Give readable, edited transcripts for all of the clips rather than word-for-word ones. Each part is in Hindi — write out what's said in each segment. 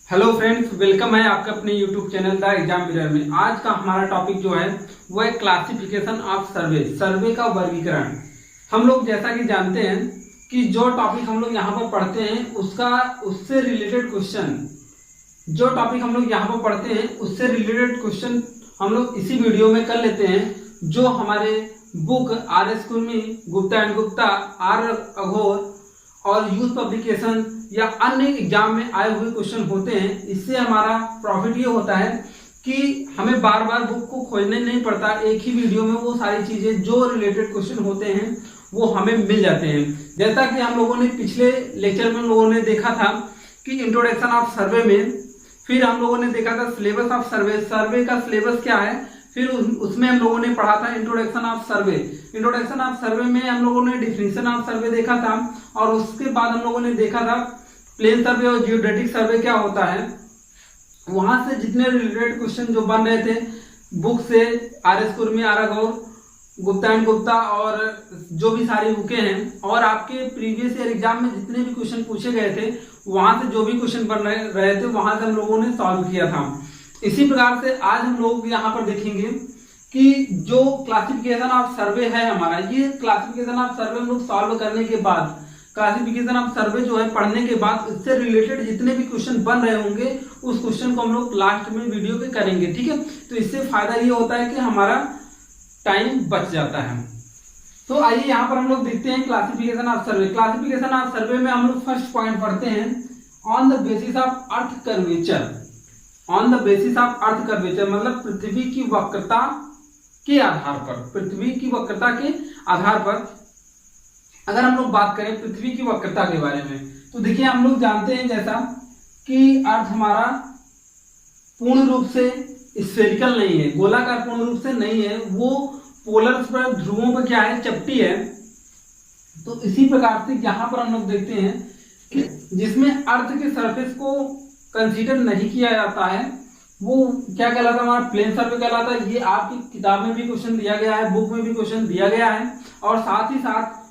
हेलो फ्रेंड्स, वेलकम है आपका अपने YouTube channel the exam mirror में। आज का हमारा टॉपिक जो है वो है क्लासिफिकेशन ऑफ सर्वे का वर्गीकरण। हम लोग जैसा कि जानते हैं कि जो टॉपिक हम लोग यहाँ पर पढ़ते हैं उससे रिलेटेड क्वेश्चन हम लोग इसी वीडियो में कर लेते हैं। जो हमारे book R S Khurmi, Gupta and Gupta, R Aghor और यूथ पब्लिकेशन या अन्य एग्जाम में आए हुए क्वेश्चन होते हैं। इससे हमारा प्रॉफिट ये होता है कि हमें बार बार बुक को खोजने नहीं पड़ता, एक ही वीडियो में वो सारी चीजें जो रिलेटेड क्वेश्चन होते हैं वो हमें मिल जाते हैं। जैसा कि हम लोगों ने पिछले लेक्चर में लोगों ने देखा था कि इंट्रोडक्शन ऑफ सर्वे में, फिर हम लोगों ने देखा था सिलेबस ऑफ सर्वे का सिलेबस क्या है, फिर उसमें हम लोगों ने पढ़ा था इंट्रोडक्शन ऑफ सर्वे में हम लोगों ने डिफिनेशन ऑफ सर्वे देखा था, और उसके बाद हम लोगों ने देखा था प्लेन सर्वे और जियोडेटिक सर्वे क्या होता है। वहां से जितने रिलेटेड क्वेश्चन जो बन रहे थे बुक से, R S Khurmi, R Aghor, Gupta and Gupta और जो भी सारी बुकें हैं, और आपके प्रीवियस ईयर एग्जाम में जितने भी क्वेश्चन पूछे गए थे वहां से जो भी क्वेश्चन बन रहे थे वहां से हम लोगों ने सॉल्व किया था। इसी प्रकार से आज हम लोग यहाँ पर देखेंगे कि जो क्लासिफिकेशन ऑफ सर्वे है हमारा, ये क्लासिफिकेशन ऑफ सर्वे हम लोग सॉल्व करने के बाद, क्लासिफिकेशन ऑफ सर्वे जो है पढ़ने के बाद इससे रिलेटेड जितने भी क्वेश्चन बन रहे होंगे उस क्वेश्चन को हम लोग लास्ट में वीडियो पे करेंगे, ठीक है। तो इससे फायदा ये होता है कि हमारा टाइम बच जाता है। तो आइए यहाँ पर हम लोग देखते हैं classification of survey. Classification of सर्वे में हम लोग फर्स्ट पॉइंट पढ़ते हैं on the basis of earth curvature. On the basis of earth curvature मतलब पृथ्वी की वक्रता के आधार पर, अगर हम लोग बात करें पृथ्वी की वक्रता के बारे में, तो देखिए हम लोग जानते हैं जैसा कि अर्थ हमारा पूर्ण रूप से स्फेरिकल नहीं है, गोलाकार पूर्ण रूप से नहीं है, वो पोलर्स पर, ध्रुवों पर क्या है, चपटी है। तो इसी प्रकार से यहाँ पर हम लोग देखते हैं कि जिसमें अर्थ के सरफेस को कंसीडर नहीं किया जाता है वो क्या कहलाता है, हमारा प्लेन सर्वे कहलाता है। ये आपकी किताब में भी क्वेश्चन दिया गया है, बुक में भी क्वेश्चन दिया गया है, और साथ ही साथ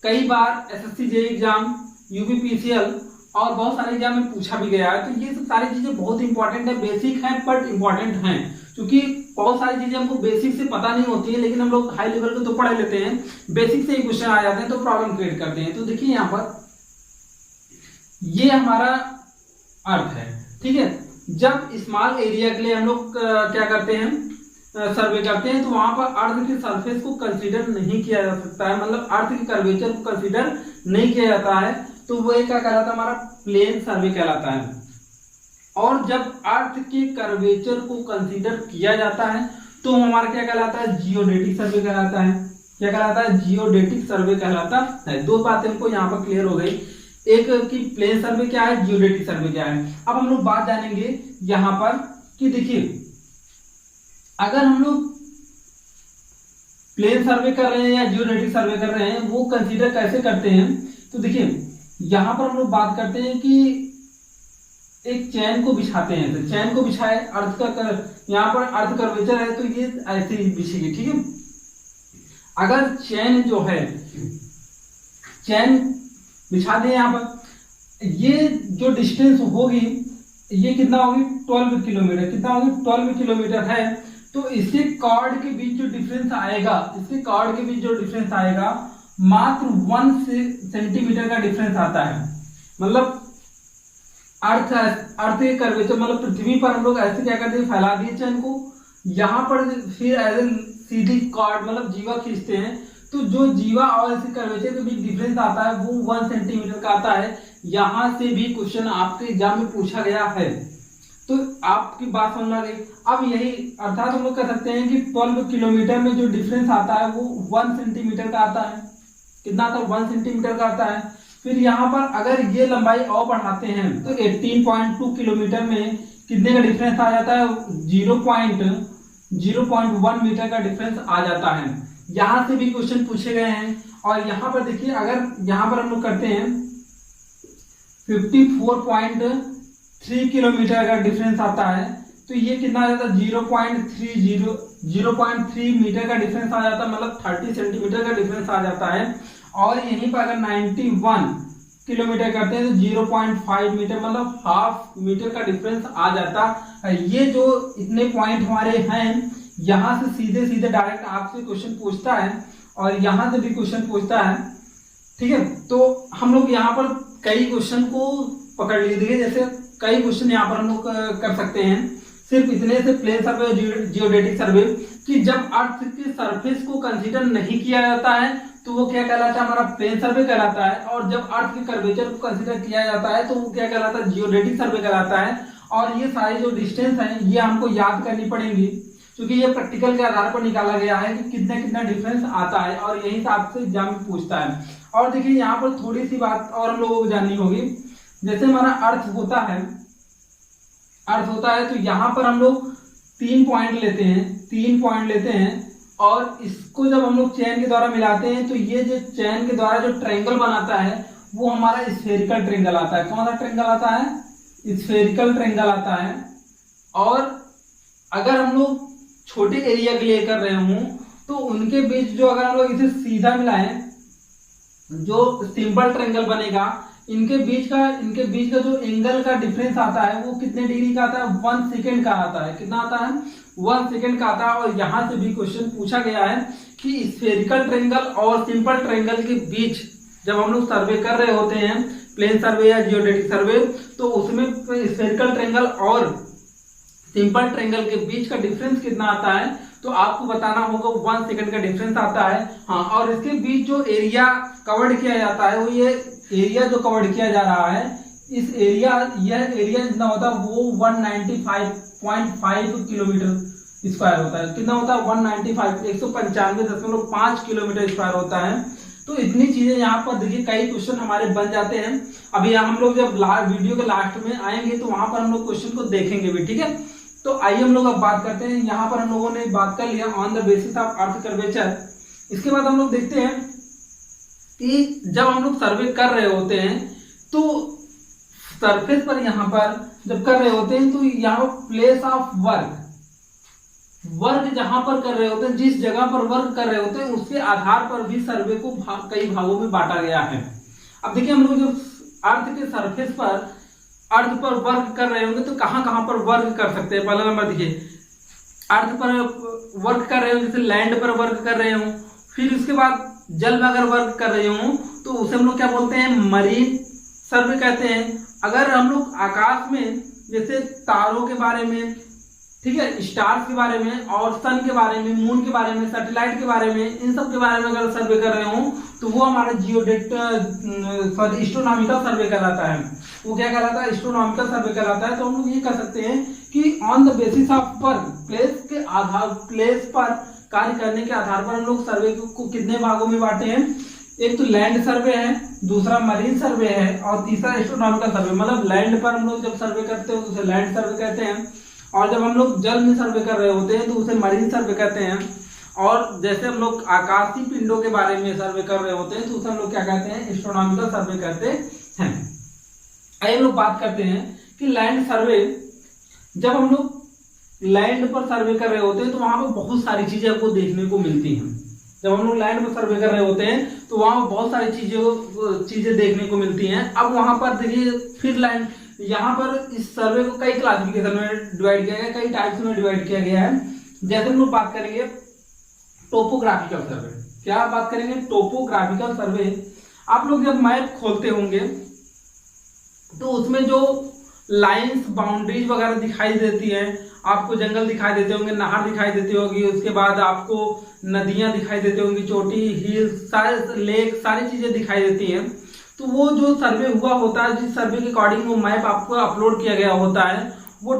कई बार एसएससी जेईई एग्जाम, यूपीपीसीएल और बहुत सारे एग्जाम में पूछा भी गया है। तो ये सब सारी चीजें बहुत इंपॉर्टेंट है, बेसिक है बट इंपॉर्टेंट हैं, क्योंकि बहुत सारी चीजें हमको बेसिक से पता नहीं होती है, लेकिन हम लोग हाई लेवल को तो पढ़ लेते हैं, बेसिक से ही क्वेश्चन आ जाते हैं तो प्रॉब्लम क्रिएट करते हैं। तो देखिए यहाँ पर ये हमारा अर्थ है, ठीक है। जब स्मॉल एरिया के लिए हम लोग क्या करते हैं, सर्वे करते हैं, तो वहां पर अर्थ के सरफेस को कंसीडर नहीं किया जा सकता है, मतलब अर्थ के कर्वेचर को कंसीडर नहीं किया जाता है, तो वो क्या कहलाता है, हमारा प्लेन सर्वे कहलाता है। और जब अर्थ के कर्वेचर को कंसीडर किया जाता है तो हमारा क्या कहलाता है, जियोडेटिक सर्वे कहलाता है। क्या कहलाता है, जियोडेटिक सर्वे कहलाता है। दो बातें हमको यहाँ पर क्लियर हो गई, एक कि प्लेन सर्वे क्या है, जियोडेटिक सर्वे क्या है। अब हम लोग बात जानेंगे यहाँ पर कि देखिए अगर हम लोग प्लेन सर्वे कर रहे हैं या जियोडेटिक सर्वे कर रहे हैं वो कंसीडर कैसे करते हैं। तो देखिए यहां पर हम लोग बात करते हैं कि एक चैन को बिछाते हैं, तो चैन को बिछाए, अर्थ का यहाँ पर अर्थ कर्वेचर है तो ये ऐसे ही बिछेगी, ठीक है। अगर चैन जो है, चैन बिछा दें यहाँ पर, ये जो डिस्टेंस होगी ये कितना होगी, 12 किलोमीटर, कितना होगी, 12 किलोमीटर है। तो इसके कॉर्ड के बीच जो डिफरेंस आएगा, मात्र 1 सेंटीमीटर का डिफरेंस आता है। मतलब अर्थ के कर्वेचर, मतलब पृथ्वी पर हम लोग ऐसे क्या करते हैं, फैला दिए चैन को, यहाँ पर फिर ऐसे सीधी कॉर्ड मतलब जीवा खींचते हैं, तो जो जीवा और इसके कर्वेचर के बीच डिफरेंस आता है वो 1 सेंटीमीटर का आता है। यहां से भी क्वेश्चन आपके एग्जाम में पूछा गया है, तो आपकी बात समझ आ गई। अब यही अर्थात हम लोग कह सकते हैं कि 12 किलोमीटर में जो डिफरेंस आता है वो 1 सेंटीमीटर का आता है। कितना आता है, 1 सेंटीमीटर का आता है। फिर यहाँ पर अगर ये लंबाई और बढ़ाते हैं तो 18.2 किलोमीटर में कितने का डिफरेंस आ जाता है, 0.1 मीटर का डिफरेंस आ जाता है। यहां से भी क्वेश्चन पूछे गए हैं। और यहाँ पर देखिए अगर यहाँ पर हम लोग करते हैं 54.3 किलोमीटर का डिफरेंस आता है, तो ये कितना आ जाता है, 0.3 मीटर का डिफरेंस आ जाता है, मतलब 30 सेंटीमीटर का डिफरेंस आ जाता है। और यहीं पर अगर 91 किलोमीटर करते हैं तो 0.5 मीटर मतलब हाफ मीटर का डिफरेंस आ जाता है। ये जो इतने पॉइंट हमारे हैं, यहाँ से सीधे सीधे डायरेक्ट आपसे क्वेश्चन पूछता है और यहाँ से भी क्वेश्चन पूछता है, ठीक है। तो हम लोग यहाँ पर कई क्वेश्चन को पकड़ लीजिए, जैसे कई क्वेश्चन यहाँ पर हम लोग कर सकते हैं सिर्फ इतने से प्लेन सर्वे और जियोडेटिक सर्वे कि जब अर्थ के सरफेस को कंसीडर नहीं किया जाता है तो वो क्या कहलाता है, हमारा प्लेन सर्वे कहलाता है, और जब अर्थ के कर्वेचर को कंसीडर किया जाता है तो वो क्या कहलाता है, जियोडेटिक सर्वे कहलाता है। और ये सारी जो डिस्टेंस है ये हमको याद करनी पड़ेंगी क्योंकि ये प्रैक्टिकल के आधार पर निकाला गया है कि कितना कितना डिफरेंस आता है और यही से आपसे एग्जाम में पूछता है। और देखिए यहाँ पर थोड़ी सी बात और हम लोगों को जाननी होगी, जैसे हमारा अर्थ होता है तो यहाँ पर हम लोग 3 पॉइंट लेते हैं और इसको जब हम लोग चेन के द्वारा मिलाते हैं तो ये जो चेन के द्वारा जो ट्रायंगल बनाता है वो हमारा स्फेरिकल ट्रायंगल आता है। कौन सा ट्रायंगल आता है, स्फेरिकल ट्रायंगल आता है। और अगर हम लोग छोटे एरिया के लिए कर रहे हूं तो उनके बीच जो अगर हम लोग इसे सीधा मिलाएं, जो सिंपल ट्रायंगल बनेगा, इनके बीच का जो एंगल का डिफरेंस आता है वो कितने डिग्री का आता है, 1 सेकेंड का आता है। कितना आता है, 1 सेकेंड का आता है। और यहां से भी क्वेश्चन पूछा गया है कि स्फेरिकल ट्रायंगल और सिंपल ट्रायंगल के बीच जब हम लोग सर्वे कर रहे होते हैं, प्लेन सर्वे या जियोडेटिक सर्वे, तो उसमें स्फेरिकल ट्रायंगल और सिंपल ट्रायंगल के बीच का डिफरेंस कितना आता है तो आपको बताना होगा, 1 सेकंड का डिफरेंस आता है। हाँ, और इसके बीच जो एरिया कवर्ड किया जाता है वो ये एरिया जो कवर्ड किया जा रहा है, यह एरिया जितना होता है वो 195.5 किलोमीटर स्क्वायर होता है। कितना होता है, 195 किलोमीटर स्क्वायर होता है। तो इतनी चीजें यहाँ पर देखिए कई क्वेश्चन हमारे बन जाते हैं। अभी हम लोग जब वीडियो के लास्ट में आएंगे तो वहां पर हम लोग क्वेश्चन को देखेंगे भी, ठीक है। तो आइए हम लोग अब बात करते हैं, यहाँ पर हम लोगों ने बात कर लिया on the basis of earth curvature. इसके बाद हम लोग देखते हैं कि जब हम लोग सर्वे कर रहे होते हैं तो सरफेस पर यहाँ पर जब कर रहे होते हैं तो यहाँ प्लेस ऑफ वर्क जहां पर कर रहे होते हैं, जिस जगह पर वर्क कर रहे होते हैं उसके आधार पर भी सर्वे को कई भागों में बांटा गया है। अब देखिए हम लोग जब अर्थ के सरफेस पर अर्थ पर वर्क कर रहे होंगे तो कहां पर वर्क कर सकते हैं। पहला नंबर देखिए, अर्थ पर वर्क कर रहे हो, जैसे लैंड पर वर्क कर रहे हो, फिर उसके बाद जल में अगर वर्क कर रहे हो तो उसे हम लोग क्या बोलते हैं, मरीन सर्वे कहते हैं। अगर हम लोग आकाश में जैसे तारों के बारे में, ठीक है, स्टार्स के बारे में और सन के बारे में, मून के बारे में, सैटेलाइट के बारे में, इन सब के बारे में अगर सर्वे कर रहे हो तो वो हमारा एस्ट्रोनॉमिकल सर्वे कहलाता है। वो क्या कहलाता है, एस्ट्रोनॉमिकल सर्वे कहलाता है। तो हम लोग ये कर सकते हैं कि on the basis of work, place पर कार्य करने के आधार पर हम लोग सर्वे को कितने भागों में बांटे हैं। एक तो लैंड सर्वे है, दूसरा मरीन सर्वे है और तीसरा एस्ट्रोनॉमिकल सर्वे। मतलब लैंड पर हम लोग जब सर्वे करते हैं तो उसे लैंड सर्वे कहते हैं, और जब हम लोग जल में सर्वे कर रहे होते हैं तो उसे मरीन सर्वे कहते हैं। और जैसे हम लोग आकाशीय पिंडों के बारे में सर्वे कर रहे होते हैं तो उसे हम लोग क्या कहते हैं, एस्ट्रोनॉमिकल सर्वे कहते हैं। आइए हम लोग बात करते हैं कि लैंड सर्वे, जब हम लोग लैंड पर सर्वे कर रहे होते हैं तो वहां पर बहुत सारी चीजें आपको देखने को मिलती हैं। जब हम लोग लैंड पर सर्वे कर रहे होते हैं तो वहां पर बहुत सारी चीजें देखने को मिलती हैं। अब वहां पर देखिए फिर लैंड, यहाँ पर इस सर्वे को कई क्लासिफिकेशन में डिवाइड किया गया, कई टाइप्स में डिवाइड किया गया है। जैसे हम लोग बात करेंगे टोपोग्राफिकल सर्वे। क्या बात करेंगे, टोपोग्राफिकल सर्वे। आप लोग जब मैप खोलते होंगे तो उसमें जो लाइंस, बाउंड्रीज वगैरह दिखाई देती है, आपको जंगल दिखाई देते होंगे, नहर दिखाई देती होगी, उसके बाद आपको नदियां दिखाई देती होंगी, चोटी, हिल, सारे लेक, सारी चीजें दिखाई देती हैं। तो वो जो सर्वे हुआ होता है, जिस सर्वे के अकॉर्डिंग वो मैप आपको अपलोड किया गया होता है, वो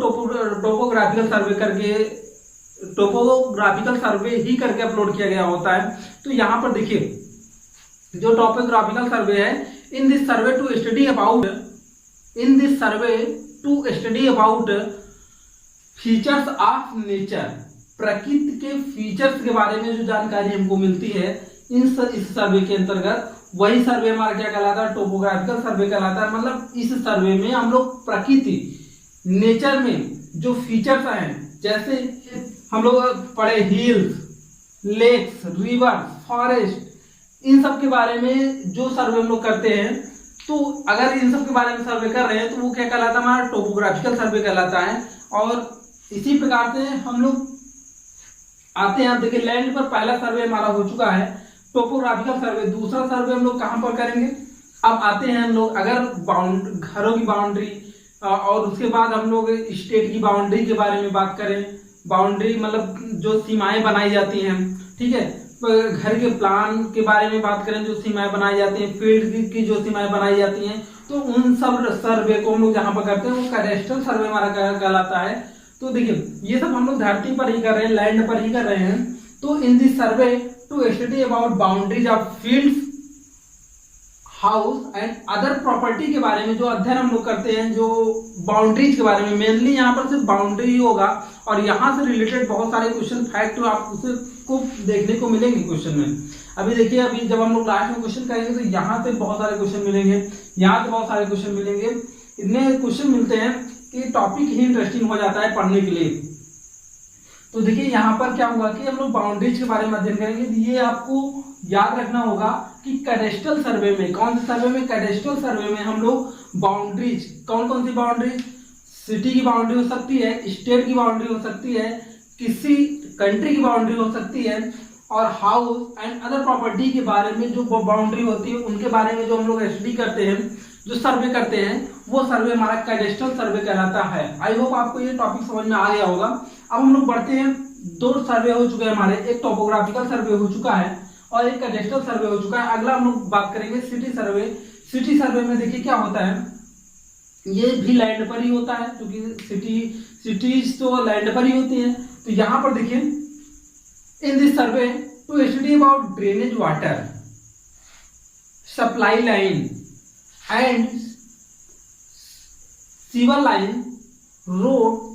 टोपोग्राफिकल सर्वे ही करके अपलोड किया गया होता है। तो यहाँ पर देखिए जो टोपोग्राफिकल सर्वे है, in this survey to study about features of nature, प्रकृति के फीचर्स के बारे में जो जानकारी हमको मिलती है इस सर्वे के अंतर्गत, वही सर्वे हमारा क्या कहलाता है, टोपोग्राफिकल सर्वे कहलाता है। मतलब इस सर्वे में हम लोग प्रकृति, नेचर में जो फीचर्स हैं, जैसे हम लोग पढ़े हिल्स, लेक्स, रिवर, फॉरेस्ट, इन सब के बारे में जो सर्वे हम लोग करते हैं तो अगर इन सब के बारे में सर्वे कर रहे हैं तो वो क्या कहलाता है, हमारा टोपोग्राफिकल सर्वे कहलाता है। और इसी प्रकार से हम लोग आते हैं, देखिए लैंड पर पहला सर्वे हमारा हो चुका है, टोपोग्राफिकल सर्वे। दूसरा सर्वे हम लोग कहाँ पर करेंगे, अब आते हैं हम लोग अगर घरों की बाउंड्री और उसके बाद हम लोग स्टेट की बाउंड्री के बारे में बात करें। बाउंड्री मतलब जो सीमाएं बनाई जाती हैं, ठीक है, घर के प्लान के बारे में बात करें, जो सीमाएं बनाई जाती हैं, फील्ड की जो सीमाएं बनाई जाती हैं, तो उन सब सर्वे को हम लोग जहां पर करते हैं वो कैडेस्ट्रल सर्वे हमारा कहलाता है। तो देखिए ये सब हम लोग धरती पर ही कर रहे हैं, लैंड पर ही कर रहे हैं। तो in this survey to study about boundaries of fields, house and other property के बारे में जो अध्ययन हम लोग करते हैं, जो बाउंड्रीज के बारे में, मेनली यहाँ पर सिर्फ बाउंड्री ही होगा और यहाँ से रिलेटेड बहुत सारे क्वेश्चन फैक्ट आप उसे को देखने को मिलेंगे क्वेश्चन में। अभी देखिए, अभी जब हम लोग लास्ट में क्वेश्चन करेंगे तो यहाँ से बहुत सारे क्वेश्चन मिलेंगे, यहाँ से बहुत सारे क्वेश्चन मिलेंगे। इतने क्वेश्चन मिलते हैं कि टॉपिक ही इंटरेस्टिंग हो जाता है पढ़ने के लिए। तो देखिए यहाँ पर क्या होगा कि हम लोग बाउंड्रीज के बारे में अध्ययन करेंगे। ये आपको याद रखना होगा कि कैडेस्ट्रल सर्वे में, कौन से सर्वे में, कैडेस्ट्रल सर्वे में हम लोग बाउंड्रीज, कौन कौन सी बाउंड्रीज, सिटी की बाउंड्री हो सकती है, स्टेट की बाउंड्री हो सकती है, किसी कंट्री की बाउंड्री हो सकती है, और हाउस एंड अदर प्रॉपर्टी के बारे में जो बाउंड्री होती है उनके बारे में जो हम लोग स्टडी करते हैं, जो सर्वे करते हैं, वो सर्वे हमारा कैडेस्ट्रल सर्वे कहलाता है। आई होप आपको ये टॉपिक समझ में आ गया होगा। अब हम लोग बढ़ते हैं, दो सर्वे हो चुके हैं हमारे, एक टोपोग्राफिकल सर्वे हो चुका है और एक कैडेस्ट्रल सर्वे हो चुका है। अगला हम लोग बात करेंगे सिटी सर्वे। सिटी सर्वे में देखिए क्या होता है, ये भी लैंड पर ही होता है क्योंकि सिटीज तो लैंड पर ही होती हैं। तो यहाँ पर देखिए, in this survey to study about drainage water, supply line and sewer line, road,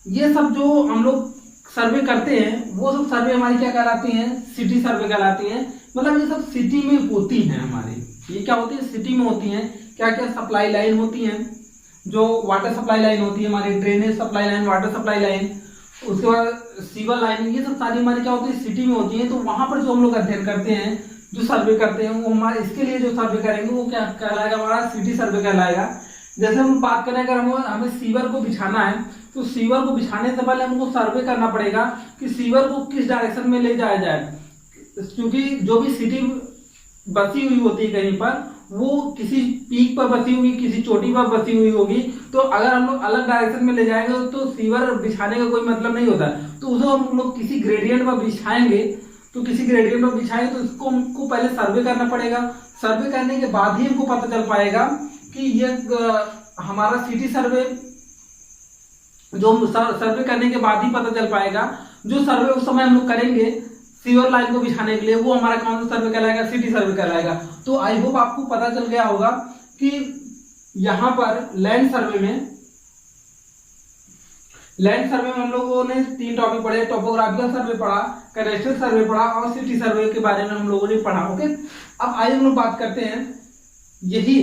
ये सब जो हम लोग सर्वे करते हैं वो सब सर्वे हमारी क्या कहलाती हैं, सिटी सर्वे कहलाती हैं। मतलब ये सब सिटी में होती हैं हमारी, ये क्या होती है, सिटी में होती हैं। क्या क्या सप्लाई लाइन होती हैं, जो वाटर सप्लाई लाइन होती है हमारी, drainage supply line, water supply line, उसके बाद सीवर लाइन, ये सब सारी हमारी क्या होती है, सिटी में होती है। तो वहां पर जो हम लोग अध्ययन करते हैं, जो सर्वे करते हैं, वो हमारे इसके लिए जो सर्वे करेंगे वो क्या कहलाएगा, हमारा सिटी सर्वे कहलाएगा। जैसे हम बात करें, अगर हमें सीवर को बिछाना है तो सीवर को बिछाने से पहले हमको सर्वे करना पड़ेगा कि सीवर को किस डायरेक्शन में ले जाया जाए, क्योंकि जो भी सिटी बसी हुई होती है कहीं पर, वो किसी पीक पर बसी हुई, किसी चोटी पर बसी हुई होगी। तो अगर हम लोग अलग डायरेक्शन में ले जाएंगे तो सीवर बिछाने का कोई मतलब नहीं होता। तो उसे हम लोग किसी ग्रेडियंट पर बिछाएंगे, तो किसी ग्रेडियंट पर बिछाएंगे तो इसको हमको पहले सर्वे करना पड़ेगा। सर्वे करने के बाद ही हमको पता चल पाएगा कि ये हमारा सिटी सर्वे, जो सर्वे करने के बाद ही पता चल पाएगा। जो सर्वे उस समय हम लोग करेंगे सीवर लाइन को बिछाने के लिए, वो हमारा कौन सा सर्वे कहलाएगा, सिटी सर्वे कहलाएगा। तो आई होप आपको पता चल गया होगा कि यहाँ पर लैंड सर्वे में हम लोगों ने 3 टॉपिक पढ़े, टोपोग्राफिकल सर्वे पढ़ा, कैडेस्ट्रल सर्वे पढ़ा और सिटी सर्वे के बारे में हम लोगों ने पढ़ा। ओके, अब आइए हम लोग बात करते हैं यही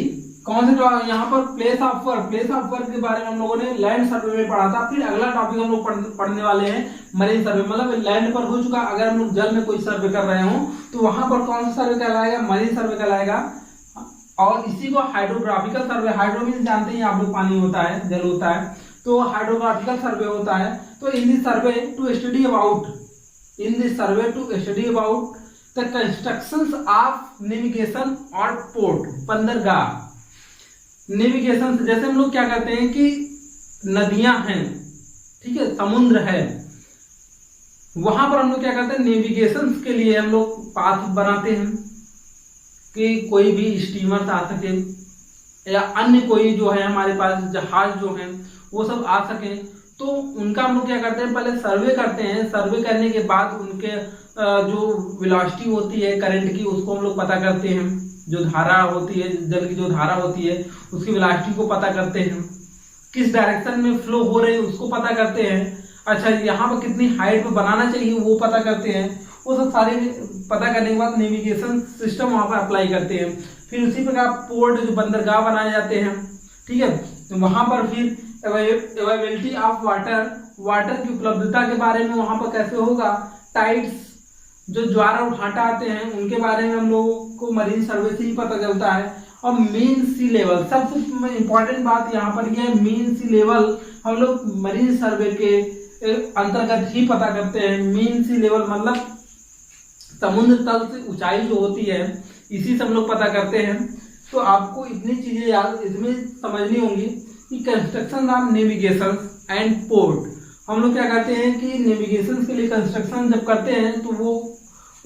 कौन से यहाँ पर प्लेस ऑफ वर्क के बारे में हम लोगों ने लैंड सर्वे में पढ़ा था। फिर अगला टॉपिक हम लोग पढ़ने वाले हैं मरीन सर्वे, मतलब लैंड पर हो चुका, अगर हम लोग जल में कोई सर्वे कर रहे हो तो वहां पर कौन सा सर्वे कहलाएगा, मरीन सर्वे कहलाएगा। और इसी को हाइड्रोग्राफिकल सर्वे, हाइड्रो मीन जानते हैं आप लोग, पानी होता है, जल होता है, तो हाइड्रोग्राफिकल सर्वे होता है। तो in this survey to study about the constructions of navigation और पोर्ट, बंदरगाह, नेविगेशन, जैसे हम लोग क्या करते हैं कि नदियां हैं, ठीक है, समुद्र है, वहां पर हम लोग क्या करते हैं, नेविगेशन के लिए हम लोग पाथ बनाते हैं कि कोई भी स्टीमर आ सके या अन्य कोई जो है हमारे पास जहाज जो है वो सब आ सके। तो उनका हम लोग क्या करते हैं, पहले सर्वे करते हैं। सर्वे करने के बाद उनके जो वेलोसिटी होती है करंट की, उसको हम लोग पता करते हैं। जो धारा होती है, जल की जो धारा होती है, उसकी वेलोसिटी को पता करते हैं। किस डायरेक्शन में फ्लो हो रही है उसको पता करते हैं। अच्छा, यहाँ पर कितनी हाइट पे बनाना चाहिए वो पता करते हैं। वो सब सारे पता करने के बाद नेविगेशन सिस्टम वहां पर अप्लाई करते हैं। फिर उसी प्रकार पोर्ट, जो बंदरगाह बनाए जाते हैं, ठीक है, तो वहां पर फिर अवेलेबिलिटी ऑफ वाटर की उपलब्धता के बारे में वहां पर कैसे होगा, टाइड्स, जो ज्वार और भाटा आते हैं उनके बारे में हम लोगों को मरीन सर्वे से ही पता चलता है। और मीन सी लेवल। सबसे इम्पोर्टेंट बात यहाँ पर यह है, मीन सी लेवल हम लोग मरीन सर्वे के अंतर्गत ही पता करते हैं। मीन सी लेवल मतलब समुद्र तल से ऊंचाई जो होती है, इसी से हम लोग पता करते हैं। तो आपको इतनी चीजें याद इसमें समझनी होंगी कि construction of navigation and port. हम लोग क्या करते हैं कि नेविगेशन के लिए कंस्ट्रक्शन जब करते हैं तो वो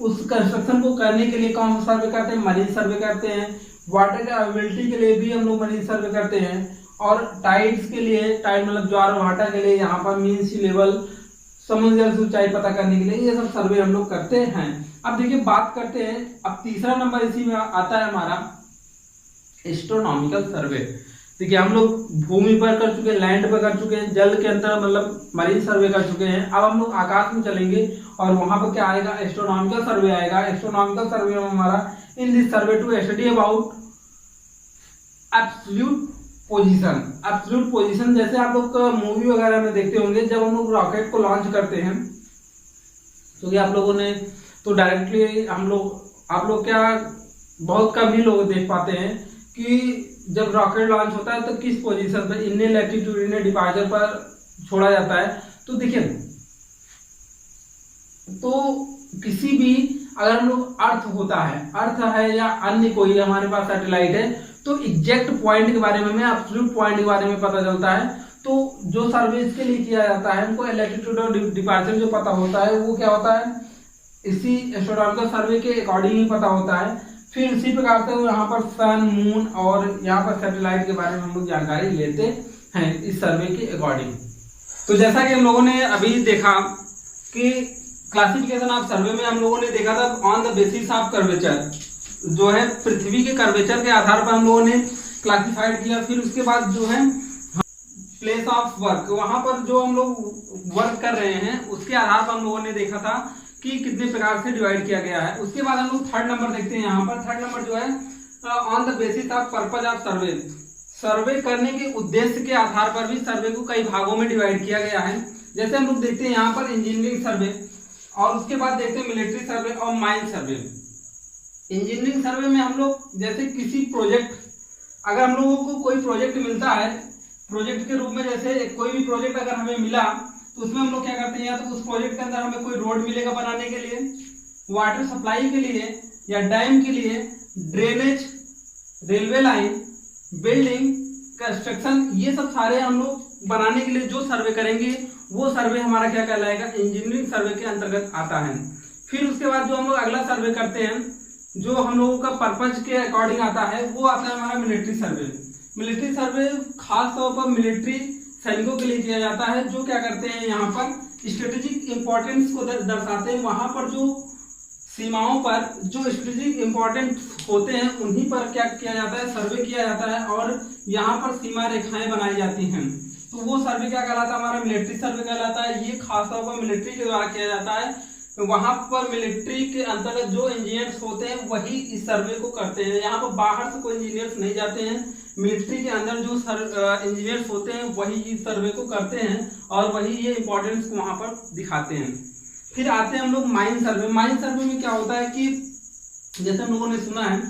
उस कंस्ट्रक्शन को करने के लिए कौन सा सर्वे करते हैं? मरीन सर्वे करते हैं। वाटर के अवेलेबिलिटी के लिए भी हम लोग मरीन सर्वे करते हैं। और टाइड्स के लिए, टाइड मतलब ज्वार भाटा के लिए यहाँ पर मीन सी लेवल, समुद्र जल से ऊंचाई पता करने के लिए ये सब सर्वे हम लोग करते हैं। अब देखिए बात करते हैं, अब तीसरा नंबर इसी में आता है हमारा एस्ट्रोनॉमिकल सर्वे। देखिए हम लोग भूमि पर कर चुके हैं, लैंड पर कर चुके हैं, जल के अंदर मतलब मरीन सर्वे कर चुके हैं। अब हम लोग आकाश में चलेंगे और वहां पर क्या आएगा? एस्ट्रोनॉमिकल सर्वे आएगा। एस्ट्रोनॉमिकल सर्वे में हमारा in this survey to study about absolute position. Absolute position जैसे आप लोग मूवी वगैरह में देखते होंगे, जब हम लोग रॉकेट को लॉन्च करते हैं तो क्या आप लोगों ने तो डायरेक्टली आप लोग क्या बहुत कम ही लोग देख पाते हैं कि जब रॉकेट लॉन्च होता है तो किस पोजीशन पर, इन्हें लैटिट्यूड इन्हें डिपार्चर पर छोड़ा जाता है। तो देखिए, तो किसी भी अगर हम लोग अर्थ है या अन्य कोई हमारे पास सैटेलाइट है, तो एग्जैक्ट पॉइंट के बारे में, एब्सोल्यूट पॉइंट के बारे में पता चलता है। तो जो सर्वे इसके लिए किया जाता है, हमको लैटिट्यूड और डिपार्चर जो पता होता है वो क्या होता है? इसी एस्ट्रोनॉमिकल सर्वे के अकॉर्डिंग ही पता होता है। फिर इसी प्रकार से यहाँ पर सन, मून और यहाँ पर सैटेलाइट के बारे में हम लोग जानकारी लेते हैं इस सर्वे के अकॉर्डिंग। तो जैसा कि हम लोगों ने अभी देखा कि क्लासिफिकेशन ऑफ सर्वे में हम लोगों ने देखा था on the basis of curvature, जो है पृथ्वी के कर्वेचर के आधार पर हम लोगों ने क्लासिफाइड किया। फिर उसके बाद जो है प्लेस ऑफ वर्क, वहां पर जो हम लोग वर्क कर रहे हैं उसके आधार पर हम लोगों ने देखा था कि कितने प्रकार से डिवाइड किया गया है। उसके बाद हम लोग थर्ड नंबर देखते हैं। यहाँ पर थर्ड नंबर जो है on the basis of purpose of survey, survey करने के उद्देश्य के आधार पर भी सर्वे को कई भागों में डिवाइड किया गया है। जैसे हम लोग देखते हैं यहाँ पर इंजीनियरिंग सर्वे, और उसके बाद देखते हैं मिलिट्री सर्वे और माइन सर्वे। इंजीनियरिंग सर्वे में हम लोग जैसे किसी प्रोजेक्ट, अगर हम लोगों को कोई प्रोजेक्ट मिलता है, प्रोजेक्ट के रूप में जैसे कोई भी प्रोजेक्ट अगर हमें मिला तो उसमें हम लोग क्या करते हैं, या तो उस प्रोजेक्ट के अंदर हमें कोई रोड मिलेगा बनाने के लिए, वाटर सप्लाई के लिए, या डैम के लिए, drainage, railway line, building, construction, ये सब सारे हम लोग बनाने के लिए जो सर्वे करेंगे वो सर्वे हमारा क्या कहलाएगा? इंजीनियरिंग सर्वे के अंतर्गत आता है। फिर उसके बाद जो हम लोग अगला सर्वे करते हैं, जो हम लोगों का पर्पज के अकॉर्डिंग आता है, वो आता है हमारा मिलिट्री सर्वे। मिलिट्री सर्वे खास तौर पर मिलिट्री सैनिकों के लिए किया जाता है, जो क्या करते हैं यहाँ पर स्ट्रेटेजिक इंपॉर्टेंस को दर्शाते हैं। वहां पर जो सीमाओं पर जो स्ट्रेटेजिक इंपॉर्टेंट होते हैं उन्हीं पर क्या किया जाता है? सर्वे किया जाता है, और यहाँ पर सीमा रेखाएं बनाई जाती हैं। तो वो सर्वे क्या कहलाता है? हमारा मिलिट्री सर्वे कहलाता है। ये खासतौर पर मिलिट्री के द्वारा किया जाता है। वहां पर मिलिट्री के अंतर्गत जो इंजीनियर्स होते हैं वही इस सर्वे को करते हैं। यहाँ पर बाहर से कोई इंजीनियर्स नहीं जाते हैं, मिलिट्री के अंदर जो इंजीनियर्स होते हैं वही इस सर्वे को करते हैं और वही ये इंपॉर्टेंस को वहां पर दिखाते हैं। फिर आते हैं हम लोग माइन सर्वे। माइन सर्वे में क्या होता है कि जैसे हम लोगों ने सुना है,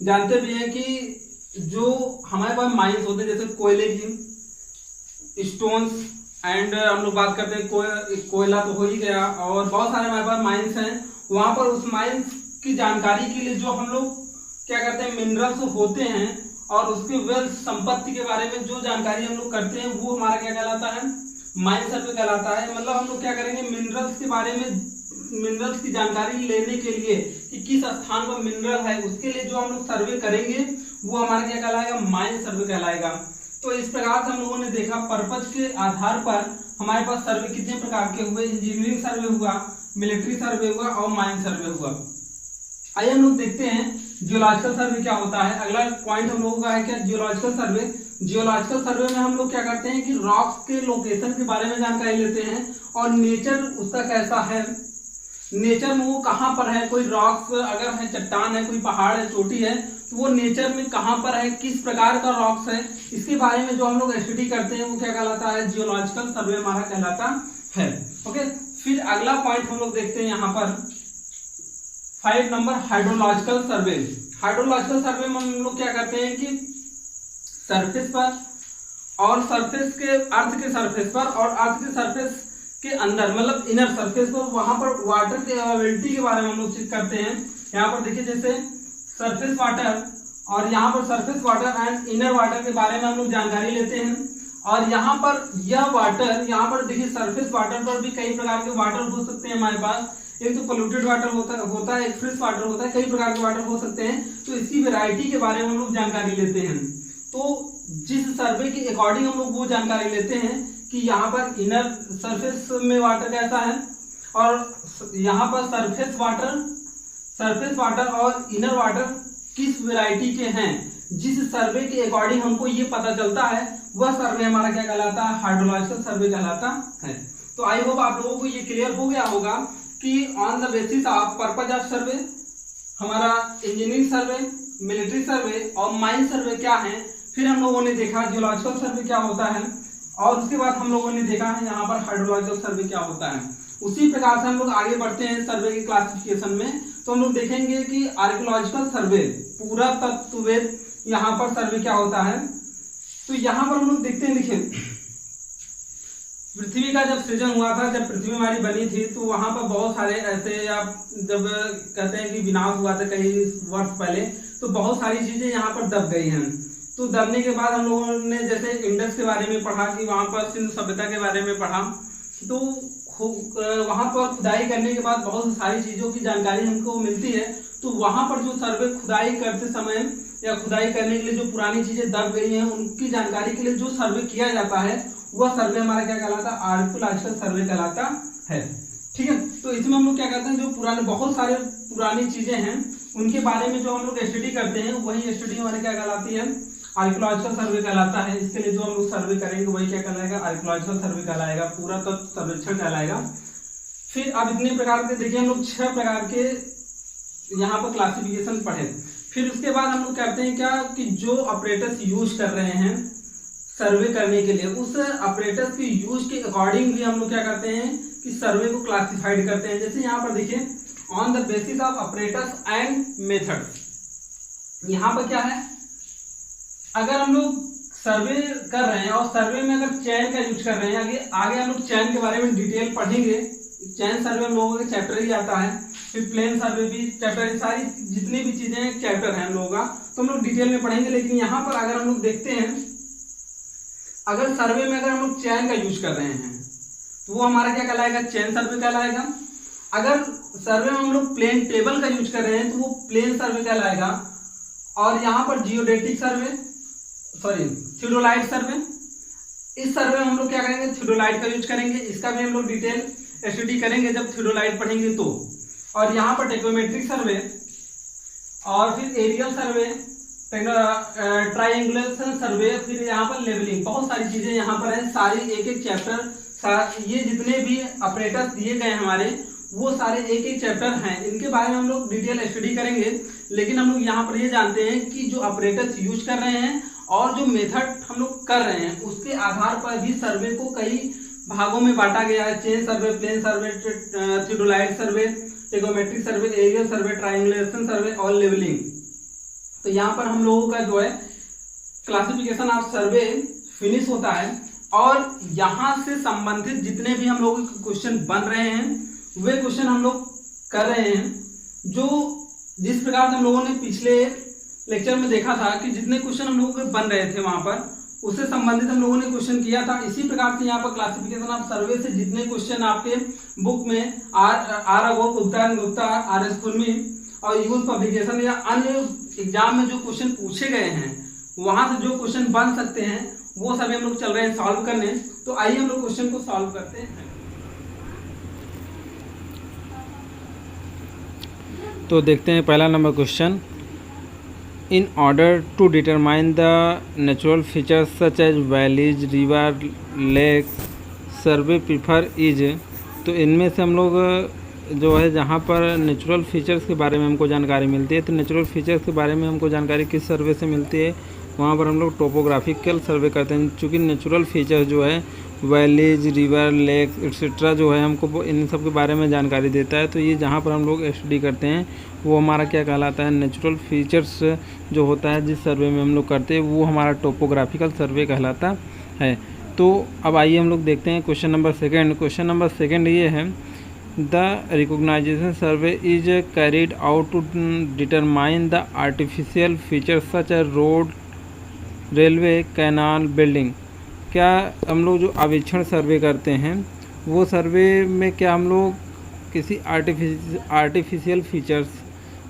जानते भी हैं कि जो हमारे पास माइंस होते हैं, जैसे कोयले की, स्टोन्स एंड हम लोग बात करते हैं कोयला तो हो ही गया, और बहुत सारे हमारे पास माइंस हैं। वहां पर उस माइंस की जानकारी के लिए जो हम लोग क्या करते हैं, मिनरल्स होते हैं और उसके वेल्थ संपत्ति के बारे में जो जानकारी हम लोग करते हैं वो हमारा क्या कहलाता है? माइन सर्वे कहलाता है। मतलब हम लोग क्या करेंगे, मिनरल्स के बारे में, मिनरल्स की जानकारी लेने के लिए कि किस स्थान पर मिनरल है, उसके लिए जो हम लोग सर्वे करेंगे वो हमारा क्या कहलाएगा? माइन सर्वे कहलाएगा। तो इस प्रकार से हम लोगों ने देखा पर्पज के आधार पर हमारे पास सर्वे कितने प्रकार के हुए, इंजीनियरिंग सर्वे हुआ, मिलिट्री सर्वे हुआ और माइन सर्वे हुआ। आइए हम लोग देखते हैं जियोलॉजिकल सर्वे क्या होता है। अगला पॉइंट हम लोगों का है क्या? जियोलॉजिकल सर्वे। जियोलॉजिकल सर्वे में हम लोग क्या करते हैं कि रॉक्स के लोकेशन के बारे में जानकारी लेते हैं और नेचर उसका कैसा है, नेचर में वो कहाँ पर है, कोई रॉक्स अगर है, चट्टान है, कोई पहाड़ है, चोटी है, तो वो नेचर में कहाँ पर है, किस प्रकार का रॉक्स है, इसके बारे में जो हम लोग स्टडी करते हैं वो क्या कहलाता है? जियोलॉजिकल सर्वे हमारा कहलाता है। ओके, फिर अगला पॉइंट हम लोग देखते हैं यहाँ पर 5 नंबर हाइड्रोलॉजिकल सर्वे। हाइड्रोलॉजिकल सर्वे में हम लोग क्या करते हैं कि सरफेस पर और सरफेस के अर्थ के सरफेस पर और अर्थ के सरफेस के अंदर मतलब इनर सरफेस पर वहां पर वाटर के अवेलेबिलिटी के बारे में हम लोग चेक करते हैं। यहाँ पर देखिए जैसे सरफेस वाटर और यहाँ पर surface water and inner water के बारे में हम लोग जानकारी लेते हैं। और यहाँ पर यह वाटर, यहाँ पर देखिए सरफेस वाटर पर भी कई प्रकार के वाटर हो सकते हैं हमारे पास। एक तो पोल्यूटेड वाटर होता है, एक फ्रेश वाटर होता है, कई प्रकार के वाटर हो सकते हैं। तो इसकी वैरायटी के बारे में हम लोग जानकारी लेते हैं। तो जिस सर्वे के अकॉर्डिंग हम लोग वो जानकारी लेते हैं कि यहाँ पर इनर सरफेस में वाटर कैसा है और यहाँ पर सरफेस वाटर और इनर वाटर किस वैरायटी के हैं। जिस सर्वे के अकॉर्डिंग हमको ये पता चलता है वह सर्वे हमारा क्या कहलाता है, हाइड्रोलॉजिकल सर्वे कहलाता है। तो आई होप आप लोगों को ये क्लियर हो गया होगा कि on the basis of purpose of सर्वे हमारा इंजीनियरिंग सर्वे, मिलिट्री सर्वे और माइन सर्वे क्या है। फिर हम लोगों ने देखा जियोलॉजिकल सर्वे क्या होता है और उसके बाद हम लोगों ने देखा है यहाँ पर हाइड्रोलॉजिकल सर्वे क्या होता है। उसी प्रकार से हम लोग आगे बढ़ते हैं सर्वे के क्लासिफिकेशन में। तो हम लोग देखेंगे कि आर्कियोलॉजिकल सर्वे, पुरातत्ववेद यहाँ पर सर्वे क्या होता है। तो यहाँ पर हम लोग देखते हैं, देखिए पृथ्वी का जब सृजन हुआ था, जब पृथ्वी हमारी बनी थी, तो वहां पर बहुत सारे ऐसे, आप जब कहते हैं कि विनाश हुआ था कई वर्ष पहले, तो बहुत सारी चीजें यहाँ पर दब गई हैं। तो दबने के बाद हम लोगों ने जैसे इंडस के बारे में पढ़ा कि वहां पर सिंधु सभ्यता के बारे में पढ़ा। तो वहां पर खुदाई करने के बाद बहुत सारी चीजों की जानकारी हमको मिलती है। तो वहां पर जो सर्वे खुदाई करते समय या खुदाई करने के लिए जो पुरानी चीजें दब गई हैं उनकी जानकारी के लिए जो सर्वे किया जाता है वह सर्वे हमारा क्या कहलाता है, आर्कियोलॉजिकल सर्वे कहलाता है। ठीक है, तो इसमें हम लोग क्या करते हैं, जो पुराने बहुत सारे पुरानी चीजें हैं उनके बारे में जो हम लोग स्टडी करते हैं वही स्टडी हमारे क्या कहलाती है, आर्कियोलॉजिकल सर्वे कहलाता है। इसके लिए जो हम लोग सर्वे करेंगे वही क्या कहलाएगा, आर्कियोलॉजिकल सर्वे कहलाएगा, पुरातत्व सर्वेक्षण कहलाएगा। फिर अब इतने प्रकार के देखिए हम लोग 6 प्रकार के यहाँ पर क्लासिफिकेशन पढ़े। फिर उसके बाद हम लोग कहते हैं क्या कि जो ऑपरेटर्स यूज कर रहे हैं सर्वे करने के लिए, उस ऑपरेटर्स के यूज के अकॉर्डिंग भी हम लोग क्या करते हैं कि सर्वे को क्लासिफाइड करते हैं। जैसे यहाँ पर देखिए on the basis of operators and methods. यहाँ पर क्या है, अगर हम लोग सर्वे कर रहे हैं और सर्वे में अगर चैन का यूज कर रहे हैं, आगे हम लोग चैन के बारे में डिटेल पढ़ेंगे। चैन सर्वे हम लोगों के चैप्टर ही आता है, फिर प्लेन सर्वे भी चैप्टर, सारी जितनी भी चीजें चैप्टर है हम लोगों का, तो हम लोग डिटेल में पढ़ेंगे। लेकिन यहाँ पर अगर हम लोग देखते हैं, अगर सर्वे में अगर हम लोग चैन का यूज कर रहे हैं तो वो हमारा क्या कहलाएगा, चैन सर्वे कहलाएगा। अगर सर्वे में हम लोग प्लेन टेबल का यूज कर रहे हैं तो वो प्लेन सर्वे कहलाएगा। और यहाँ पर जियोडेटिक सर्वे, सॉरी थियोडोलाइट सर्वे, इस सर्वे में हम लोग क्या करेंगे, थियोडोलाइट का यूज करेंगे। इसका भी हम लोग डिटेल स्टडी करेंगे जब थियोडोलाइट पढ़ेंगे तो। और यहाँ पर टेक्नोमेट्रिक सर्वे और फिर एरियल सर्वे, ट्राइंगुलेशन सर्वे, फिर यहाँ पर लेवलिंग, बहुत सारी चीजें यहाँ पर है। सारी एक एक चैप्टर, ये जितने भी ऑपरेटर्स दिए गए हमारे वो सारे एक एक चैप्टर हैं, इनके बारे में हम लोग डिटेल स्टडी करेंगे। लेकिन हम लोग यहाँ पर ये जानते हैं कि जो ऑपरेटर्स यूज कर रहे हैं और जो मेथड हम लोग कर रहे हैं उसके आधार पर भी सर्वे को कई भागों में बांटा गया है। चेन सर्वे, प्लेन सर्वे, थियोडोलाइट सर्वे, टेक्नोमेट्रिक सर्वे, एरियल सर्वे, ट्राइंगुलेशन सर्वे और लेवलिंग। तो यहाँ पर हम लोगों का जो है क्लासिफिकेशन ऑफ सर्वे फिनिश होता है। और यहाँ से संबंधित जितने भी हम लोगों के क्वेश्चन बन रहे हैं वे क्वेश्चन हम लोग कर रहे हैं। जो जिस प्रकार से हम लोगों ने पिछले लेक्चर में देखा था कि जितने क्वेश्चन हम लोगों के बन रहे थे वहां पर उससे संबंधित हम लोगों ने क्वेश्चन किया था। इसी प्रकार से यहाँ पर क्लासिफिकेशन ऑफ सर्वे से जितने क्वेश्चन आपके बुक में R Aghor, Gupta and Gupta, R S Khurmi और यूथ पब्लिकेशन या अन्य एग्जाम में जो क्वेश्चन पूछे गए हैं वहां से जो क्वेश्चन बन सकते हैं वो सभी हम लोग चल रहे हैं सॉल्व करने। तो आइए हम लोग क्वेश्चन को सॉल्व करते हैं। तो देखते हैं पहला number question. In order to determine the natural features such as valleys, river, lake, survey prefer is. तो इनमें से हम लोग जो है जहाँ पर नेचुरल फीचर्स के बारे में हमको जानकारी मिलती है, तो नेचुरल फीचर्स के बारे में हमको जानकारी किस सर्वे से मिलती है, वहाँ पर हम लोग टोपोग्राफिकल सर्वे करते हैं। चूँकि नेचुरल फीचर्स जो है वैलीज, रिवर, लेक एक्सेट्रा जो है हमको इन सब के बारे में जानकारी देता है। तो ये जहाँ पर हम लोग स्टडी करते हैं वो हमारा क्या कहलाता है, नेचुरल फीचर्स जो होता है जिस सर्वे में हम लोग करते हैं वो हमारा टोपोग्राफिकल सर्वे कहलाता है। तो अब आइए हम लोग देखते हैं question number second. Question number second ये है, the recognisation survey is carried out to determine the artificial features such as road, railway, canal, building. क्या हम लोग जो आवेक्षण सर्वे करते हैं वो सर्वे में क्या हम लोग किसी आर्टिफिशियल फीचर्स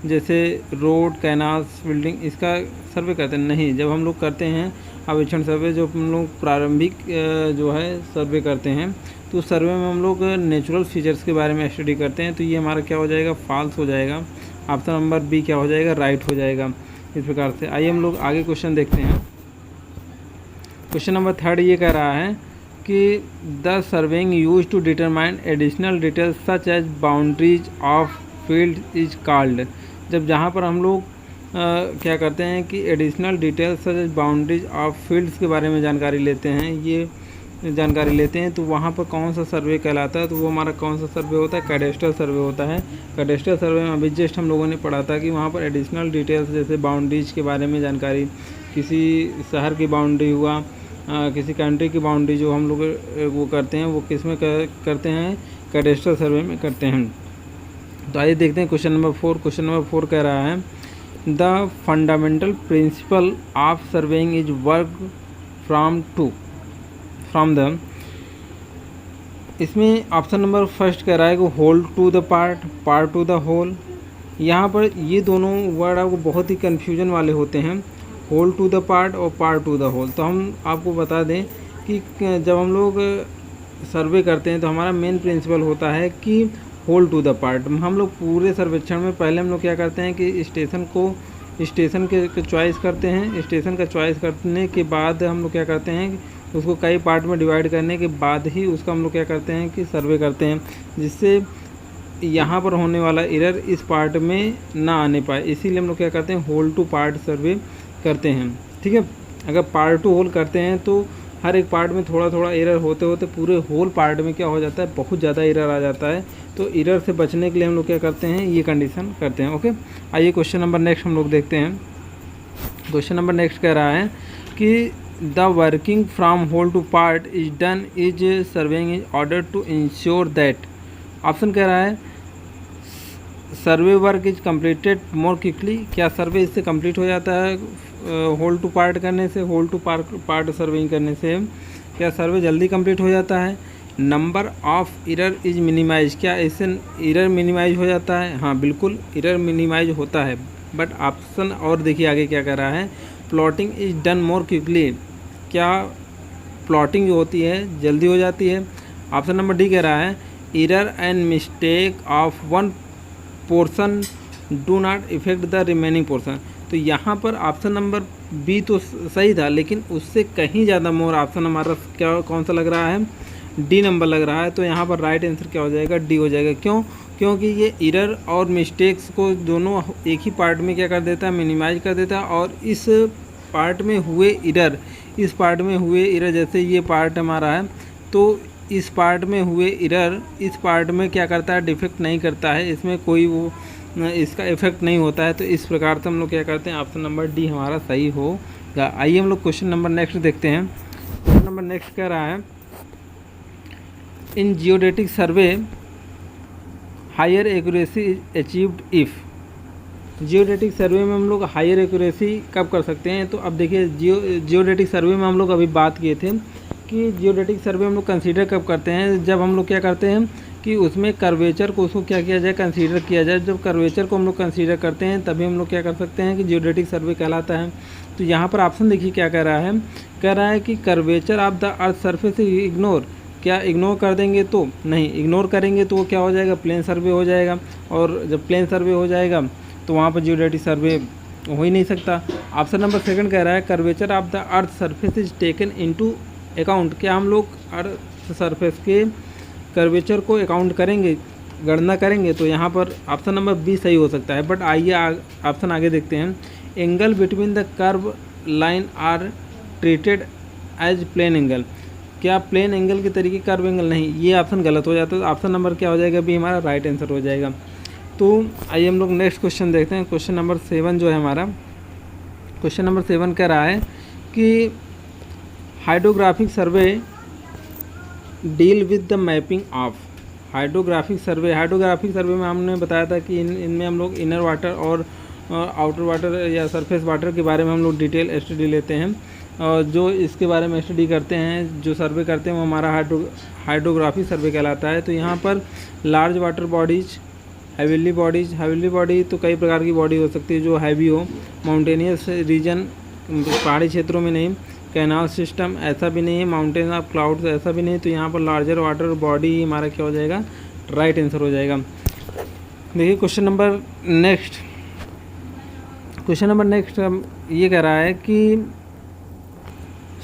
जैसे रोड, कैनाल्स, बिल्डिंग इसका सर्वे करते हैं? नहीं। जब हम लोग करते हैं आवेक्षण सर्वे, जो हम लोग प्रारंभिक जो है सर्वे करते हैं, तो उस सर्वे में हम लोग नेचुरल फीचर्स के बारे में स्टडी करते हैं। तो ये हमारा क्या हो जाएगा, फॉल्स हो जाएगा। ऑप्शन नंबर बी क्या हो जाएगा, राइट हो जाएगा। इस प्रकार से आइए हम लोग आगे क्वेश्चन देखते हैं। क्वेश्चन नंबर थर्ड ये कह रहा है कि the surveying use to determine additional details such as boundaries of field is called. जब जहाँ पर हम लोग क्या करते हैं कि additional details such as boundaries of fields के बारे में जानकारी लेते हैं, ये जानकारी लेते हैं, तो वहाँ पर कौन सा सर्वे कहलाता है? तो वो हमारा कौन सा सर्वे होता है, कैडेस्ट्रल सर्वे होता है। कैडेस्ट्रल सर्वे में अभी जस्ट हम लोगों ने पढ़ा था कि वहाँ पर एडिशनल डिटेल्स जैसे बाउंड्रीज के बारे में जानकारी, किसी शहर की बाउंड्री हुआ, किसी कंट्री की बाउंड्री जो हम लोग वो करते हैं, वो किस में करते हैं, कैडेस्ट्रल सर्वे में करते हैं। तो आइए देखते हैं क्वेश्चन नंबर 4। क्वेश्चन नंबर 4 कह रहा है, the fundamental principle of surveying is work from the. इसमें ऑप्शन नंबर फर्स्ट कह रहा है कि whole to the part to the whole. यहाँ पर ये दोनों वर्ड आपको बहुत ही कन्फ्यूजन वाले होते हैं, होल टू द पार्ट और पार्ट टू द होल। तो हम आपको बता दें कि जब हम लोग सर्वे करते हैं तो हमारा मेन प्रिंसिपल होता है कि होल टू द पार्ट। हम लोग पूरे सर्वेक्षण में पहले हम लोग क्या करते हैं कि स्टेशन के चॉइस करते हैं। स्टेशन का चॉइस करने के बाद हम लोग क्या करते हैं कि उसको कई पार्ट में डिवाइड करने के बाद ही उसका हम लोग क्या करते हैं कि सर्वे करते हैं, जिससे यहाँ पर होने वाला एरर इस पार्ट में ना आने पाए। इसीलिए हम लोग क्या करते हैं, होल टू पार्ट सर्वे करते हैं। ठीक है, अगर पार्ट टू होल करते हैं तो हर एक पार्ट में थोड़ा थोड़ा एरर होते होते पूरे होल पार्ट में क्या हो जाता है, बहुत ज़्यादा एरर आ जाता है। तो एरर से बचने के लिए हम लोग क्या करते हैं, ये कंडीशन करते हैं। ओके, आइए क्वेश्चन नंबर नेक्स्ट हम लोग देखते हैं। क्वेश्चन नंबर नेक्स्ट कह रहा है कि the working from whole to part is done is surveying is order to ensure that. Option कह रहा है survey work is completed more quickly. क्या सर्वे इससे कंप्लीट हो जाता है होल टू पार्ट करने से, होल टू पार्ट सर्विंग करने से क्या सर्वे जल्दी कंप्लीट हो जाता है? Number of error is minimize. क्या इससे एरर मिनिमाइज हो जाता है? हाँ बिल्कुल, एरर मिनिमाइज होता है। बट ऑप्शन और देखिए आगे क्या कर रहा है, plotting is done more quickly. क्या प्लॉटिंग जो होती है जल्दी हो जाती है? ऑप्शन नंबर डी कह रहा है error and mistake of one portion do not effect the remaining portion. तो यहाँ पर ऑप्शन नंबर बी तो सही था, लेकिन उससे कहीं ज़्यादा मोर ऑप्शन हमारा क्या कौन सा लग रहा है, डी नंबर लग रहा है। तो यहाँ पर राइट आंसर क्या हो जाएगा, डी हो जाएगा। क्यों? क्योंकि ये एरर और मिस्टेक्स को दोनों एक ही पार्ट में क्या कर देता है, मिनिमाइज कर देता है। और इस पार्ट में हुए एरर जैसे ये पार्ट हमारा है, तो इस पार्ट में हुए एरर इस पार्ट में क्या करता है, डिफेक्ट नहीं करता है, इसमें कोई वो इसका इफेक्ट नहीं होता है। तो इस प्रकार से हम लोग क्या करते हैं, ऑप्शन नंबर डी हमारा सही होगा। आइए हम लोग क्वेश्चन नंबर नेक्स्ट देखते हैं। क्वेश्चन नंबर नेक्स्ट कह रहा है in geodetic survey higher accuracy is achieved if. Geodetic survey में हम लोग हायर एक्यूरेसी कब कर सकते हैं? तो अब देखिए जियोडेटिक सर्वे में हम लोग अभी बात किए थे कि जियोडेटिक सर्वे हम लोग कंसीडर कब करते हैं, जब हम लोग क्या करते हैं कि उसमें कर्वेचर को उसको क्या किया जाए, कंसीडर किया जाए। जब कर्वेचर को हम लोग कंसीडर करते हैं तभी हम लोग क्या कर सकते हैं कि जियोडेटिक सर्वे कहलाता है। तो यहाँ पर ऑप्शन देखिए क्या कह रहा है कि curvature of the earth surface ignore. क्या इग्नोर कर देंगे तो नहीं, इग्नोर करेंगे तो वो क्या हो जाएगा, प्लेन सर्वे हो जाएगा। और जब प्लेन सर्वे हो जाएगा तो वहाँ पर जियोडेटिक सर्वे हो ही नहीं सकता। ऑप्शन नंबर सेकंड कह रहा है curvature of the earth surface is taken into account. क्या हम लोग अर्थ सरफेस के कर्वेचर को अकाउंट करेंगे, गणना करेंगे? तो यहाँ पर ऑप्शन नंबर बी सही हो सकता है। बट आइए ऑप्शन आगे देखते हैं। Angle between the curve line are treated as plane angle. क्या प्लेन एंगल के तरीके कर्व एंगल नहीं, ये ऑप्शन गलत हो जाता है। तो ऑप्शन नंबर क्या हो जाएगा, बी हमारा राइट आंसर हो जाएगा। तो आइए हम लोग नेक्स्ट क्वेश्चन देखते हैं। क्वेश्चन नंबर 7 जो है हमारा, क्वेश्चन नंबर 7 कह रहा है कि hydrographic survey deal with the mapping of. Hydrographic survey में हमने बताया था कि इनमें हम लोग इनर वाटर और आउटर वाटर या सरफेस वाटर के बारे में हम लोग डिटेल स्टडी लेते हैं, और जो इसके बारे में स्टडी करते हैं, जो सर्वे करते हैं, वो हमारा हाइड्रोग्राफिक सर्वे कहलाता है। तो यहाँ पर large water bodies, heavily body तो कई प्रकार की बॉडी हो सकती है जो हैवी हो, माउंटेनियस रीजन पहाड़ी क्षेत्रों में नहीं, कैनाल सिस्टम ऐसा भी नहीं है, माउंटेन ऑफ क्लाउड्स ऐसा भी नहीं। तो यहाँ पर लार्जर वाटर बॉडी हमारा क्या हो जाएगा, राइट आंसर हो जाएगा। देखिए क्वेश्चन नंबर नेक्स्ट ये कह रहा है कि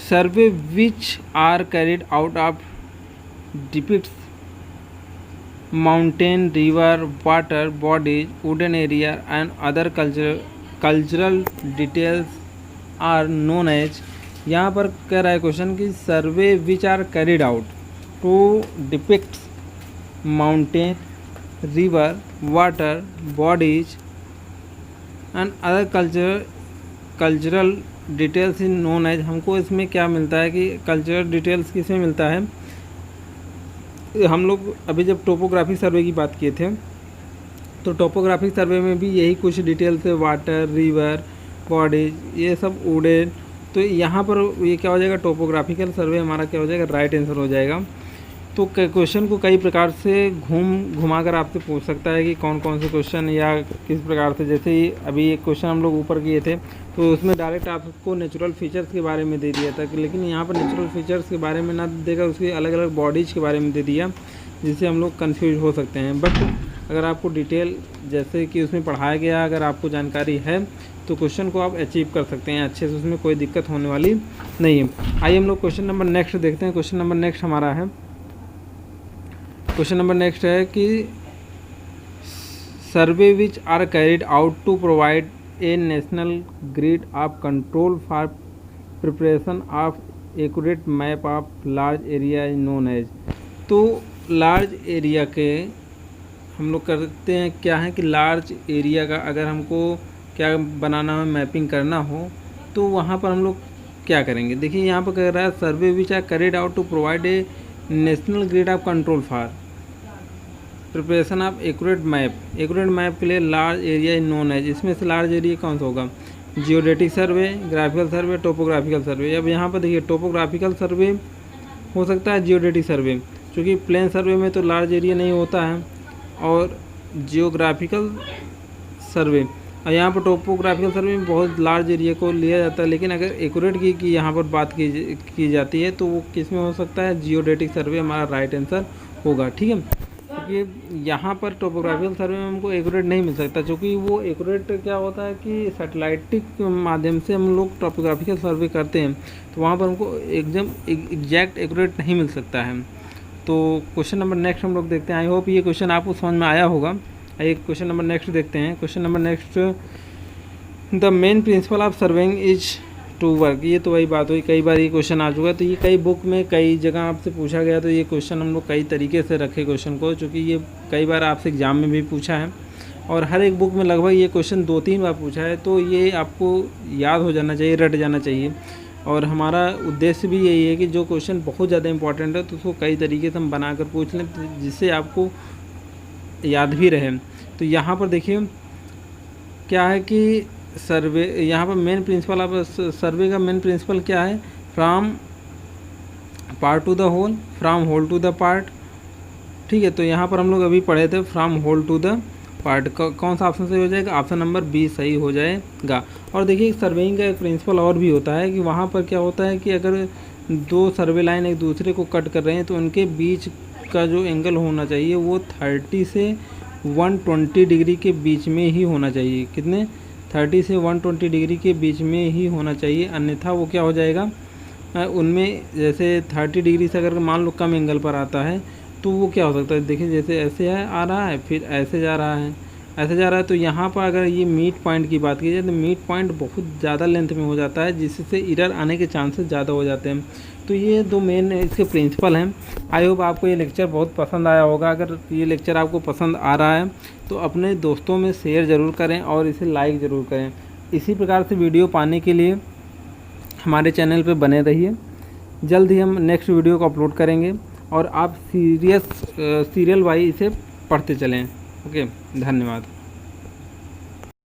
survey which are carried out of depicts mountain, river, water bodies, wooden area and other cultural details are known as. यहाँ पर कह रहा है क्वेश्चन कि survey which are carried out to depicts mountain, river, water bodies and other cultural details in known as. हमको इसमें क्या मिलता है कि कल्चरल डिटेल्स किसमें मिलता है, हम लोग अभी जब टोपोग्राफिक सर्वे की बात किए थे तो टोपोग्राफिक सर्वे में भी यही कुछ डिटेल्स है, वाटर, रिवर, बॉडीज, ये सब उड़े। तो यहाँ पर ये क्या हो जाएगा, टोपोग्राफिकल सर्वे हमारा क्या हो जाएगा, राइट आंसर हो जाएगा। तो क्वेश्चन को कई प्रकार से घुमा कर आपसे पूछ सकता है कि कौन कौन से क्वेश्चन या किस प्रकार से। जैसे ही अभी एक क्वेश्चन हम लोग ऊपर किए थे तो उसमें डायरेक्ट आपको नेचुरल फीचर्स के बारे में दे दिया था, लेकिन यहाँ पर नेचुरल फीचर्स के बारे में ना देकर उसकी अलग अलग बॉडीज़ के बारे में दे दिया, जिससे हम लोग कन्फ्यूज हो सकते हैं। बट अगर आपको डिटेल जैसे कि उसमें पढ़ाया गया, अगर आपको जानकारी है तो क्वेश्चन को आप अचीव कर सकते हैं अच्छे से, उसमें कोई दिक्कत होने वाली नहीं है। आइए हम लोग क्वेश्चन नंबर नेक्स्ट देखते हैं। क्वेश्चन नंबर नेक्स्ट हमारा है, क्वेश्चन नंबर नेक्स्ट है कि survey which are carried out to provide a national grid of control for preparation of accurate map of large area is known as. तो लार्ज एरिया के हम लोग करते हैं क्या है कि लार्ज एरिया का अगर हमको क्या बनाना हो, मैपिंग करना हो, तो वहाँ पर हम लोग क्या करेंगे। देखिए यहाँ पर कह रहा है survey which are carried out to provide a national grid of control for preparation of accurate map के लिए large area in known as. इसमें से लार्ज एरिया कौन सा होगा, geodetic survey, graphical survey, topographical survey. अब यहाँ पर देखिए टोपोग्राफिकल सर्वे हो सकता है, जियोडेटिक सर्वे, क्योंकि प्लेन सर्वे में तो लार्ज एरिया नहीं होता है, और जियोग्राफिकल सर्वे और यहाँ पर टोपोग्राफिकल सर्वे में बहुत लार्ज एरिया को लिया जाता है। लेकिन अगर एक्यूरेट की यहाँ पर बात की जाती है तो वो किस में हो सकता है, जियोडेटिक सर्वे हमारा राइट आंसर होगा। ठीक है, क्योंकि यहाँ पर टोपोग्राफिकल सर्वे में हमको एक्यूरेट नहीं मिल सकता, क्योंकि वो एक्यूरेट क्या होता है कि सैटेलाइटिक माध्यम से हम लोग टोपोग्राफिकल सर्वे करते हैं, तो वहाँ पर हमको एकदम एग्जैक्ट एक्यूरेट नहीं मिल सकता है। तो क्वेश्चन नंबर नेक्स्ट हम लोग देखते हैं। आई होप ये क्वेश्चन आपको समझ में आया होगा। आइए क्वेश्चन नंबर नेक्स्ट देखते हैं। Question number next, the main principle of surveying is to work. ये तो वही बात हुई, कई बार ये क्वेश्चन आ चुका है, तो ये कई बुक में कई जगह आपसे पूछा गया, तो ये क्वेश्चन हम लोग कई तरीके से रखे क्वेश्चन को, क्योंकि ये कई बार आपसे एग्जाम में भी पूछा है और हर एक बुक में लगभग ये क्वेश्चन 2-3 बार पूछा है। तो ये आपको याद हो जाना चाहिए, रट जाना चाहिए। और हमारा उद्देश्य भी यही है कि जो क्वेश्चन बहुत ज़्यादा इंपॉर्टेंट है तो उसको कई तरीके से हम बना कर पूछ लें, जिससे आपको याद भी रहे। तो यहाँ पर देखिए क्या है कि सर्वे, यहाँ पर मेन प्रिंसिपल ऑफ सर्वे का मेन प्रिंसिपल क्या है, from part to the whole, from whole to the part. ठीक है, तो यहाँ पर हम लोग अभी पढ़े थे from whole to the part. कौन सा ऑप्शन सही हो जाएगा, ऑप्शन नंबर बी सही हो जाएगा। और देखिए सर्वेइंग का एक प्रिंसिपल और भी होता है कि वहाँ पर क्या होता है कि अगर दो सर्वे लाइन एक दूसरे को कट कर रहे हैं तो उनके बीच का जो एंगल होना चाहिए वो 30 से 120 डिग्री के बीच में ही होना चाहिए। कितने, 30 से 120 डिग्री के बीच में ही होना चाहिए, अन्यथा वो क्या हो जाएगा, उनमें जैसे 30 डिग्री से अगर मान लो कम एंगल पर आता है तो वो क्या हो सकता है, देखिए जैसे ऐसे है आ रहा है, फिर ऐसे जा रहा है, ऐसे जा रहा है। तो यहाँ पर अगर ये मिड पॉइंट की बात की जाए तो मिड पॉइंट बहुत ज़्यादा लेंथ में हो जाता है, जिससे एरर आने के चांसेस ज़्यादा हो जाते हैं। तो ये दो मेन इसके प्रिंसिपल हैं। आई होप आपको ये लेक्चर बहुत पसंद आया होगा। अगर ये लेक्चर आपको पसंद आ रहा है तो अपने दोस्तों में शेयर ज़रूर करें और इसे लाइक ज़रूर करें। इसी प्रकार से वीडियो पाने के लिए हमारे चैनल पर बने रहिए। जल्द ही हम नेक्स्ट वीडियो को अपलोड करेंगे और आप सीरियल वाइज इसे पढ़ते चलें। ओके, धन्यवाद।